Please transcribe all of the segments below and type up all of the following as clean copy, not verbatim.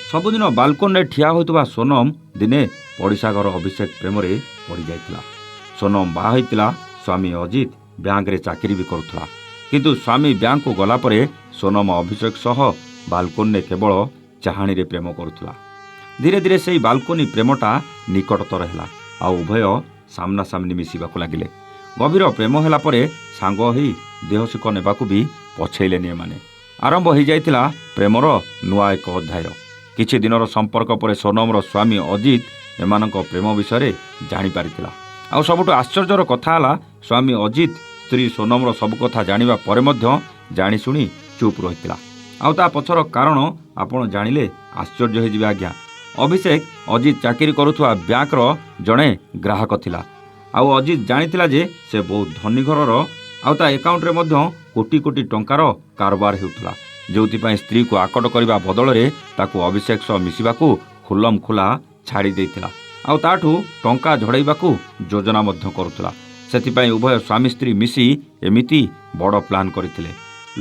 ସବୁଦିନ ବାଲକୋନରେ ଠିଆ ହୋଇଥିବା ସୋନମ ଦିନେ ପଡ଼ିଶା ଘର ଅଭିଷେକ ପ୍ରେମରେ ପଡ଼ିଯାଇଥିଲା। ସୋନମ ବାହା ହୋଇଥିଲା, ସ୍ୱାମୀ ଅଜିତ ବ୍ୟାଙ୍କରେ ଚାକିରି ବି କରୁଥିଲା। କିନ୍ତୁ ସ୍ୱାମୀ ବ୍ୟାଙ୍କକୁ ଗଲା ପରେ ସୋନମ ଅଭିଷେକ ସହ ବାଲକୋନରେ କେବଳ ଚାହାଣୀରେ ପ୍ରେମ କରୁଥିଲା। ଧୀରେ ଧୀରେ ସେହି ବାଲକୋନି ପ୍ରେମଟା ନିକଟତର ହେଲା, ଆଉ ଉଭୟ ସାମ୍ନାସାମ୍ନି ମିଶିବାକୁ ଲାଗିଲେ। ଗଭୀର ପ୍ରେମ ହେଲା ପରେ ସାଙ୍ଗ ହୋଇ ଦେହସୁଖ ନେବାକୁ ବି ପଛେଇଲେନି ଏମାନେ। ଆରମ୍ଭ ହୋଇଯାଇଥିଲା ପ୍ରେମର ନୂଆ ଏକ ଅଧ୍ୟାୟ। କିଛି ଦିନର ସମ୍ପର୍କ ପରେ ସୋନମର ସ୍ୱାମୀ ଅଜିତ ଏମାନଙ୍କ ପ୍ରେମ ବିଷୟରେ ଜାଣିପାରିଥିଲା। ଆଉ ସବୁଠୁ ଆଶ୍ଚର୍ଯ୍ୟର କଥା ହେଲା, ସ୍ୱାମୀ ଅଜିତ ସ୍ତ୍ରୀ ସୋନମର ସବୁ କଥା ଜାଣିବା ପରେ ମଧ୍ୟ ଜାଣିଶୁଣି ଚୁପ୍ ରହିଥିଲା। ଆଉ ତା ପଛର କାରଣ ଆପଣ ଜାଣିଲେ ଆଶ୍ଚର୍ଯ୍ୟ ହୋଇଯିବେ ଆଜ୍ଞା। ଅଭିଷେକ ଅଜିତ ଚାକିରି କରୁଥିବା ବ୍ୟାଙ୍କର ଜଣେ ଗ୍ରାହକ ଥିଲା। ଆଉ ଅଜିତ ଜାଣିଥିଲା ଯେ ସେ ବହୁତ ଧନୀ ଘରର, ଆଉ ତା ଆକାଉଣ୍ଟରେ ମଧ୍ୟ କୋଟି କୋଟି ଟଙ୍କାର କାରବାର ହେଉଥିଲା। ଯେଉଁଥିପାଇଁ ସ୍ତ୍ରୀକୁ ଆକଟ କରିବା ବଦଳରେ ତାକୁ ଅଭିଷେକ ସହ ମିଶିବାକୁ ଖୁଲମ ଖୋଲା ଛାଡ଼ି ଦେଇଥିଲା, ଆଉ ତାଠୁ ଟଙ୍କା ଝଡ଼ାଇବାକୁ ଯୋଜନା ମଧ୍ୟ କରୁଥିଲା। ସେଥିପାଇଁ ଉଭୟ ସ୍ୱାମୀ ସ୍ତ୍ରୀ ମିଶି ଏମିତି ବଡ଼ ପ୍ଲାନ୍ କରିଥିଲେ।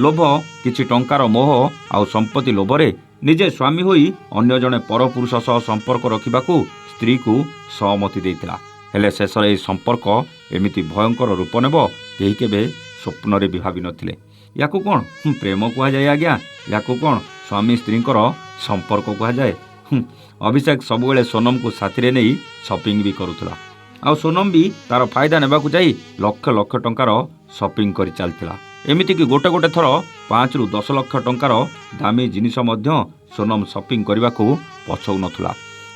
ଲୋଭ, କିଛି ଟଙ୍କାର ମୋହ ଆଉ ସମ୍ପତ୍ତି ଲୋଭରେ ନିଜେ ସ୍ୱାମୀ ହୋଇ ଅନ୍ୟ ଜଣେ ପରପୁରୁଷ ସହ ସମ୍ପର୍କ ରଖିବାକୁ ସ୍ତ୍ରୀକୁ ସହମତି ଦେଇଥିଲା। ହେଲେ ଶେଷରେ ଏହି ସମ୍ପର୍କ ଏମିତି ଭୟଙ୍କର ରୂପ ନେବ କେହି କେବେ ସ୍ୱପ୍ନରେ ବି ଭାବିନଥିଲେ। ୟାକୁ କ'ଣ ପ୍ରେମ କୁହାଯାଏ ଆଜ୍ଞା? ୟାକୁ କ'ଣ ସ୍ୱାମୀ ସ୍ତ୍ରୀଙ୍କର ସମ୍ପର୍କ କୁହାଯାଏ? ଅଭିଷେକ ସବୁବେଳେ ସୋନମକୁ ସାଥିରେ ନେଇ ସପିଂ ବି କରୁଥିଲା। ଆଉ ସୋନମ ବି ତାର ଫାଇଦା ନେବାକୁ ଯାଇ ଲକ୍ଷ ଲକ୍ଷ ଟଙ୍କାର ସପିଂ କରି ଚାଲିଥିଲା। ଏମିତିକି ଗୋଟେ ଗୋଟେ ଥର 5 ରୁ 10 ଲକ୍ଷ ଟଙ୍କାର ଦାମୀ ଜିନିଷ ମଧ୍ୟ ସୋନମ ସପିଂ କରିବାକୁ ପଛଉନଥିଲା।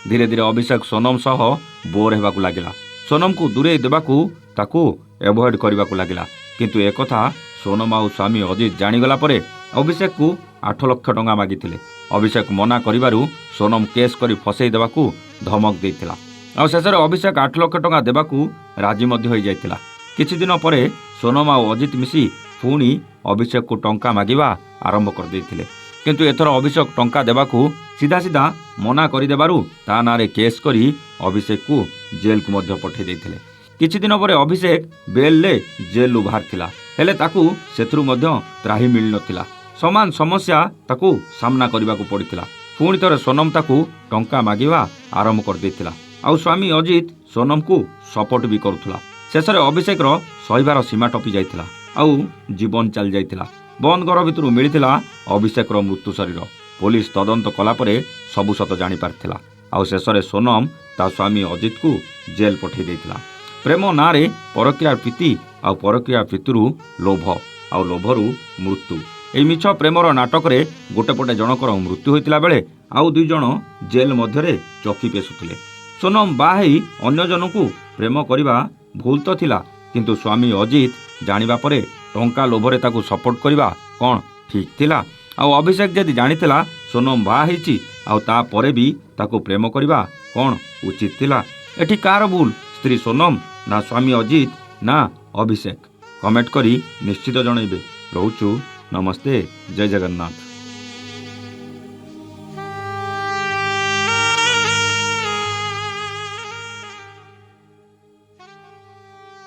ଧୀରେ ଧୀରେ ଅଭିଷେକ ସୋନମ ସହ ବୋର୍ ହେବାକୁ ଲାଗିଲା। ସୋନମକୁ ଦୂରେଇ ଦେବାକୁ, ତାକୁ ଏଭଏଡ୍ କରିବାକୁ ଲାଗିଲା। କିନ୍ତୁ ଏକଥା ସୋନମ ଆଉ ସ୍ୱାମୀ ଅଜିତ ଜାଣିଗଲା ପରେ ଅଭିଷେକକୁ 8 ଲକ୍ଷ ଟଙ୍କା ମାଗିଥିଲେ। ଅଭିଷେକ ମନା କରିବାରୁ ସୋନମ କେସ୍ କରି ଫସେଇ ଦେବାକୁ ଧମକ ଦେଇଥିଲା। ଆଉ ଶେଷରେ ଅଭିଷେକ 8 ଲକ୍ଷ ଟଙ୍କା ଦେବାକୁ ରାଜି ମଧ୍ୟ ହୋଇଯାଇଥିଲା। କିଛି ଦିନ ପରେ ସୋନମ ଆଉ ଅଜିତ ମିଶି ପୁଣି ଅଭିଷେକକୁ ଟଙ୍କା ମାଗିବା ଆରମ୍ଭ କରିଦେଇଥିଲେ। କିନ୍ତୁ ଏଥର ଅଭିଷେକ ଟଙ୍କା ଦେବାକୁ ସିଧା ମନା କରିଦେବାରୁ ତା ନାଁରେ କେସ୍ କରି ଅଭିଷେକକୁ ଜେଲକୁ ମଧ୍ୟ ପଠାଇ ଦେଇଥିଲେ। କିଛି ଦିନ ପରେ ଅଭିଷେକ ବେଲ୍ରେ ଜେଲରୁ ବାହାରିଥିଲା। ହେଲେ ତାକୁ ସେଥିରୁ ମଧ୍ୟ ତ୍ରାହି ମିଳିନଥିଲା। ସମାନ ସମସ୍ୟା ତାକୁ ସାମ୍ନା କରିବାକୁ ପଡ଼ିଥିଲା। ପୁଣି ଥରେ ସୋନମ ତାକୁ ଟଙ୍କା ମାଗିବା ଆରମ୍ଭ କରିଦେଇଥିଲା। ଆଉ ସ୍ୱାମୀ ଅଜିତ ସୋନମକୁ ସପୋର୍ଟ ବି କରୁଥିଲା। ଶେଷରେ ଅଭିଷେକର ସହିବାର ସୀମା ଟପି ଯାଇଥିଲା, ଆଉ ଜୀବନ ଚାଲି ଯାଇଥିଲା। ବନ୍ଦ ଘର ଭିତରୁ ମିଳିଥିଲା ଅଭିଷେକର ମୃତ୍ୟୁ ଶରୀର। ପୋଲିସ ତଦନ୍ତ କଲା ପରେ ସବୁ ସତ ଜାଣିପାରିଥିଲା। ଆଉ ଶେଷରେ ସୋନମ ତା ସ୍ୱାମୀ ଅଜିତକୁ ଜେଲ୍ ପଠାଇ ଦେଇଥିଲା। ପ୍ରେମ ନାଁରେ ପରକୀୟା ପ୍ରୀତି, ଆଉ ପରକୀୟା ପ୍ରୀତିରୁ ଲୋଭ, ଆଉ ଲୋଭରୁ ମୃତ୍ୟୁ। ଏହି ମିଛ ପ୍ରେମର ନାଟକରେ ଗୋଟେ ପଟେ ଜଣକର ମୃତ୍ୟୁ ହୋଇଥିଲା ବେଳେ ଆଉ 2 ଜଣ ଜେଲ୍ ମଧ୍ୟରେ ଚକି ପେଶୁଥିଲେ। ସୋନମ ବାହା ହେଇ ଅନ୍ୟ ଜଣଙ୍କୁ ପ୍ରେମ କରିବା ଭୁଲ ତ ଥିଲା, କିନ୍ତୁ ସ୍ୱାମୀ ଅଜିତ ଜାଣିବା ପରେ ଟଙ୍କା ଲୋଭରେ ତାକୁ ସପୋର୍ଟ କରିବା କ'ଣ ଠିକ୍ ଥିଲା? ଆଉ ଅଭିଷେକ ଯଦି ଜାଣିଥିଲା ସୋନମ ବାହା ହେଇଛି, ଆଉ ତାପରେ ବି ତାକୁ ପ୍ରେମ କରିବା କ'ଣ ଉଚିତ ଥିଲା? ଏଠି କାହାର ଭୁଲ? ସ୍ତ୍ରୀ ସୋନମ, ନା ସ୍ୱାମୀ ଅଜିତ, ନା ଅଭିଷେକ? କମେଣ୍ଟ କରି ନିଶ୍ଚିତ ଜଣାଇବେ। ରହୁଛୁ, ନମସ୍ତେ, ଜୟ ଜଗନ୍ନାଥ।